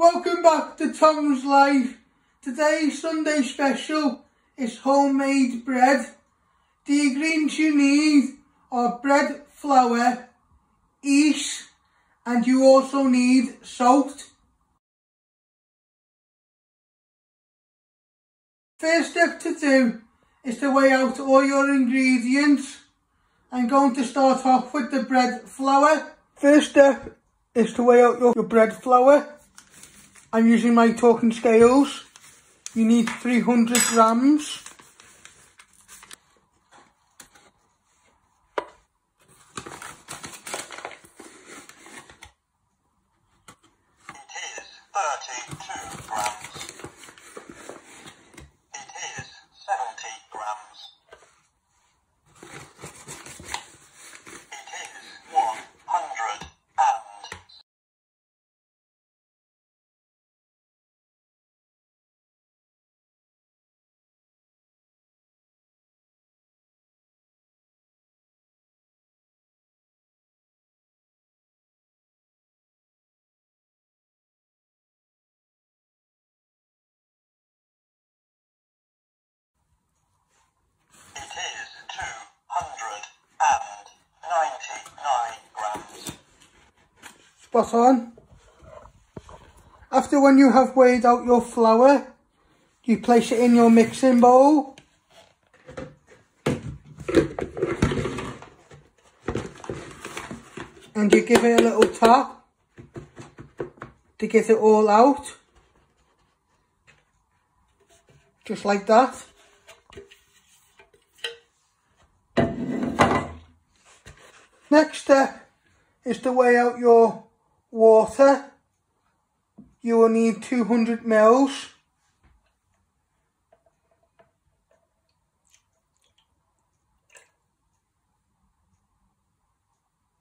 Welcome back to Tom's Life. Today's Sunday special is homemade bread. The ingredients you need are bread flour, yeast, and you also need salt. First step to do is to weigh out all your ingredients. I'm going to start off with the bread flour. First step is to weigh out your bread flour. I'm using my talking scales. You need 300 grams. It is 32 grams. It is 70 grams. It is 100 and... It is 299 grams. Spot on. After when you have weighed out your flour, you place it in your mixing bowl. And you give it a little tap to get it all out. Just like that. Next step is to weigh out your water. You will need 200 mils.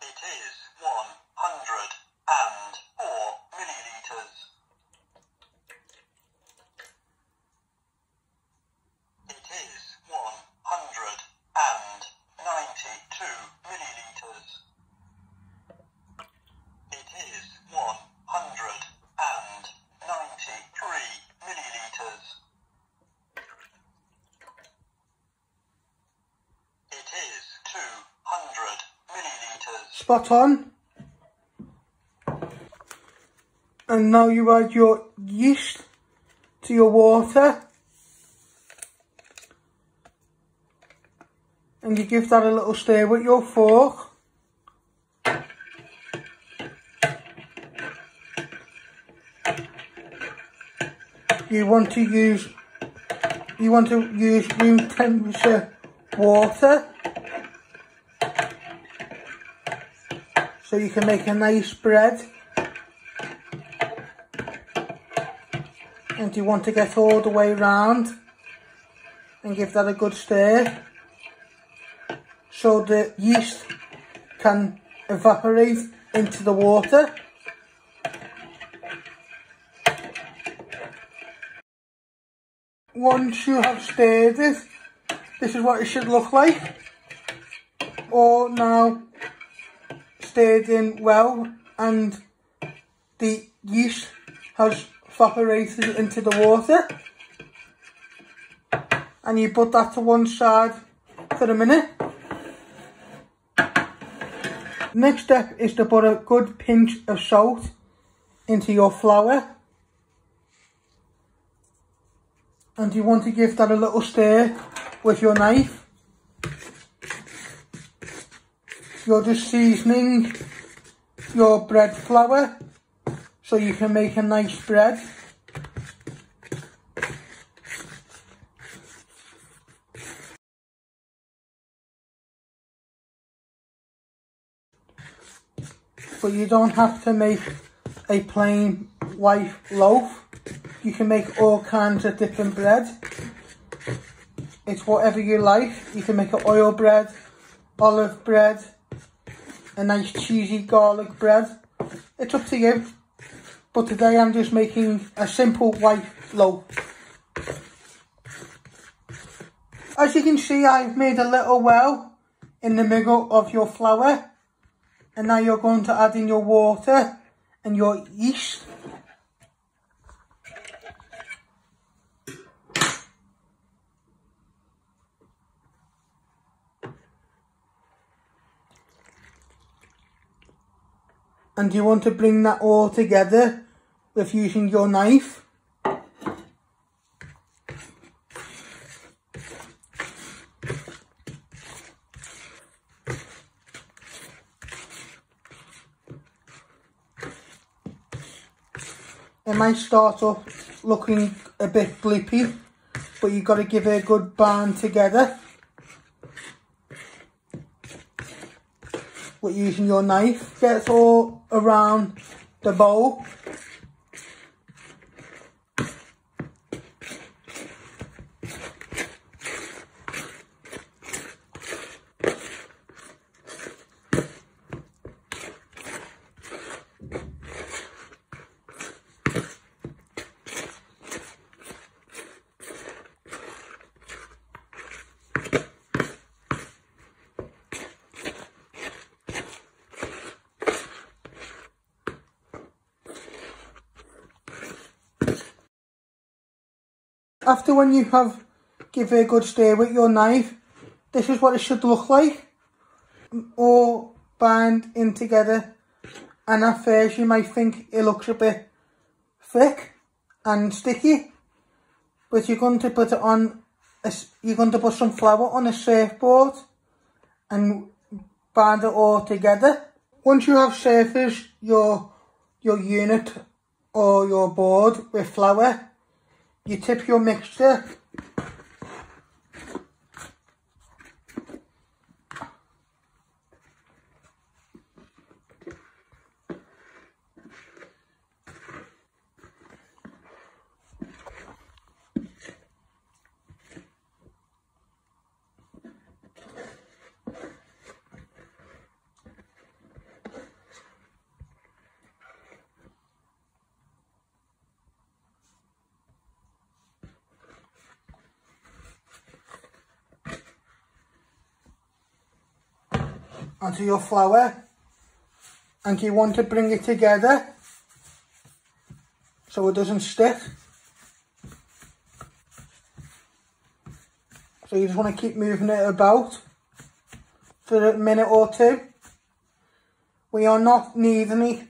It is 104 milliliters. It is 192 milliliters. It is 193 milliliters. It is 200 milliliters. Spot on. And now you add your yeast to your water. And you give that a little stir with your fork. You want to use room temperature water so you can make a nice bread. And you want to get all the way round and give that a good stir so the yeast can evaporate into the water. Once you have stirred it, this is what it should look like. All now stirred in well and the yeast has evaporated into the water. And you put that to one side for a minute. Next step is to put a good pinch of salt into your flour. And you want to give that a little stir with your knife. You're just seasoning your bread flour so you can make a nice bread. But you don't have to make a plain white loaf. You can make all kinds of different bread. It's whatever you like. You can make an oil bread, olive bread, a nice cheesy garlic bread. It's up to you. But today I'm just making a simple white loaf. As you can see, I've made a little well in the middle of your flour. And now you're going to add in your water and your yeast. and you want to bring that all together with using your knife. It might start off looking a bit glippy, but you've got to give it a good bind together with using your knife. Get it all around the bowl. After when you have give it a good stir with your knife, this is what it should look like. All bind in together, and at first you might think it looks a bit thick and sticky, but you're going to put it on, you're going to put some flour on a surfboard and bind it all together. Once you have surfaced your unit or your board with flour, you tip your mixture onto your flour, and you want to bring it together so it doesn't stick. So you just want to keep moving it about for a minute or two. We are not kneading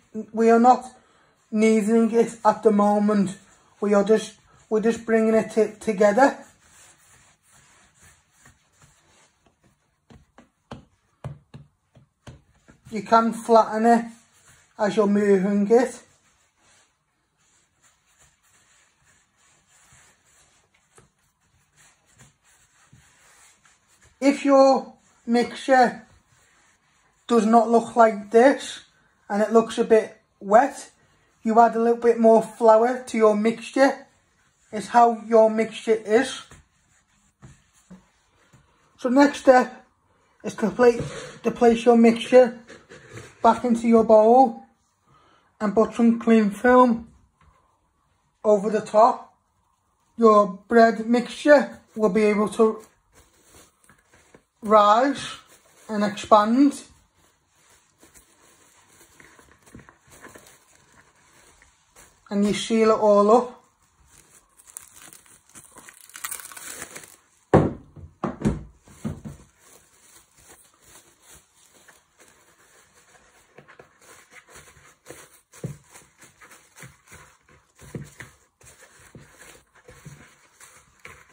it at the moment. We're just bringing it together. You can flatten it as you're moving it. If your mixture does not look like this and it looks a bit wet, you add a little bit more flour to your mixture. It's how your mixture is. So next step is to place your mixture back into your bowl and put some cling film over the top. Your bread mixture will be able to rise and expand. And you seal it all up.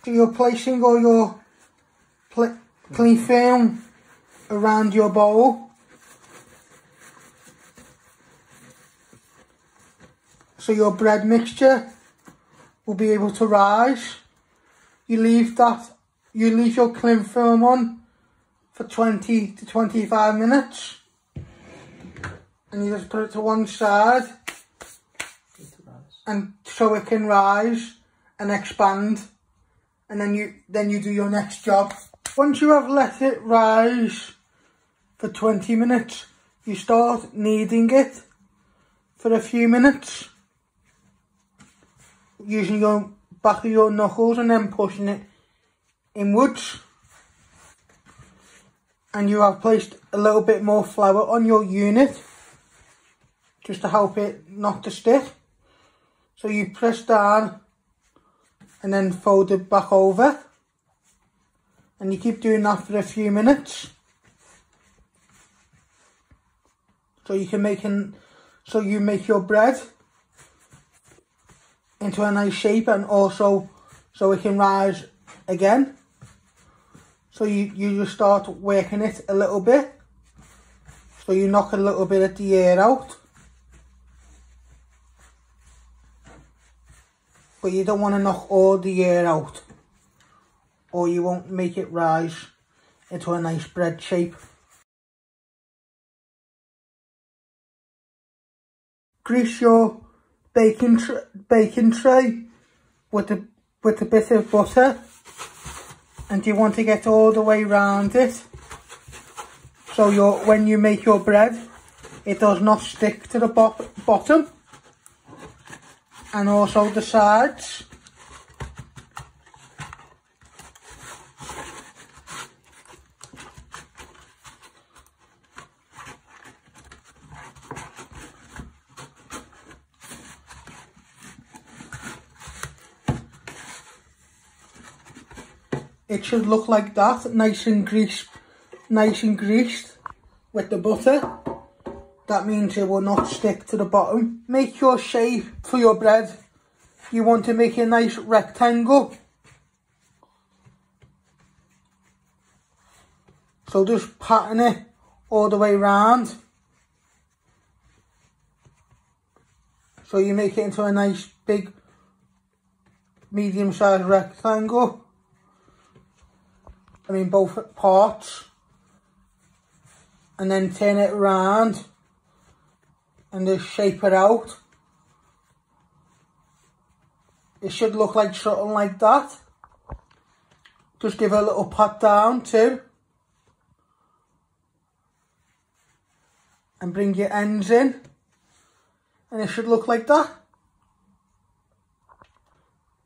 So you're placing all your cling film around your bowl. So your bread mixture will be able to rise. You leave your cling film on for 20 to 25 minutes. And you just put it to one side. And so it can rise and expand. And then you do your next job. Once you have let it rise for 20 minutes, you start kneading it for a few minutes, using your back of your knuckles and then pushing it inwards. And you have placed a little bit more flour on your unit just to help it not to stick. So you press down and then fold it back over, and you keep doing that for a few minutes. So you can make so you make your bread into a nice shape, and also so it can rise again. So you just start working it a little bit, so you knock a little bit of the air out, but you don't want to knock all the air out, or you won't make it rise into a nice bread shape. Grease your baking tray with a bit of butter, and you want to get all the way around it, so when you make your bread it does not stick to the bottom, and also the sides. It should look like that, nice and greased with the butter. That means it will not stick to the bottom. Make your shape for your bread. You want to make a nice rectangle. So just pattern it all the way around. So you make it into a nice big medium-sized rectangle. I mean both parts, and then turn it around and just shape it out. It should look like something like that. Just give it a little pat down too, and bring your ends in, and it should look like that.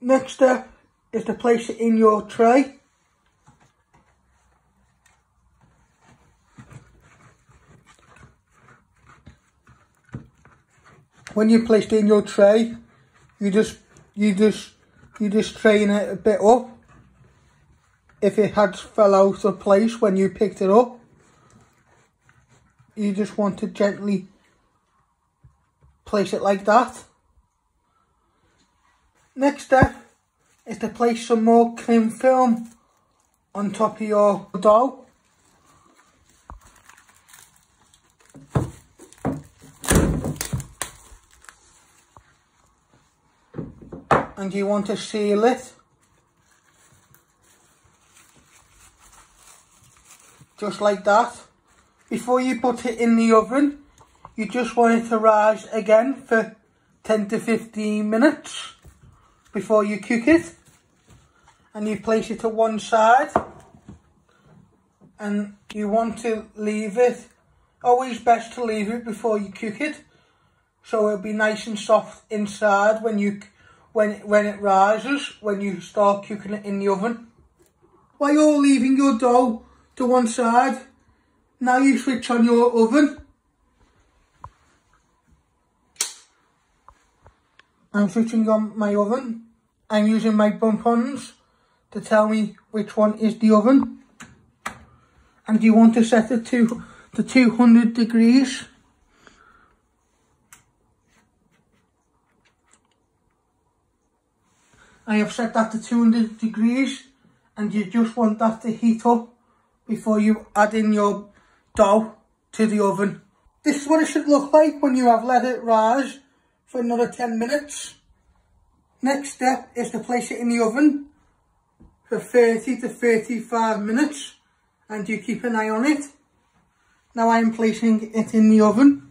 Next step is to place it in your tray. When you place it in your tray, you just train it a bit up. If it had fell out of place when you picked it up, you just want to gently place it like that. Next step is to place some more cling film on top of your dough. And you want to seal it, just like that. Before you put it in the oven, you just want it to rise again for 10 to 15 minutes before you cook it. And you place it to one side, and you want to leave it, always best to leave it before you cook it, so it'll be nice and soft inside when it rises, when you start cooking it in the oven. While you're leaving your dough to one side, now you switch on your oven. I'm switching on my oven. I'm using my bumpons to tell me which one is the oven. And you want to set it to 200 degrees. I have set that to 200 degrees, and you just want that to heat up before you add in your dough to the oven. This is what it should look like when you have let it rise for another 10 minutes. Next step is to place it in the oven for 30 to 35 minutes, and you keep an eye on it. Now I am placing it in the oven.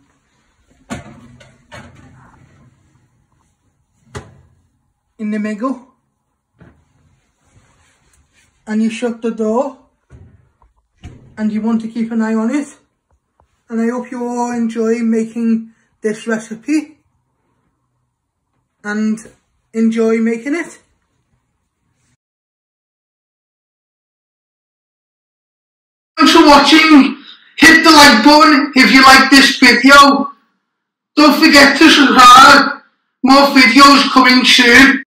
In the middle, and you shut the door, and you want to keep an eye on it. And I hope you all enjoy making this recipe and enjoy making it. Thanks for watching. Hit the like button if you like this video. Don't forget to subscribe. More videos coming soon.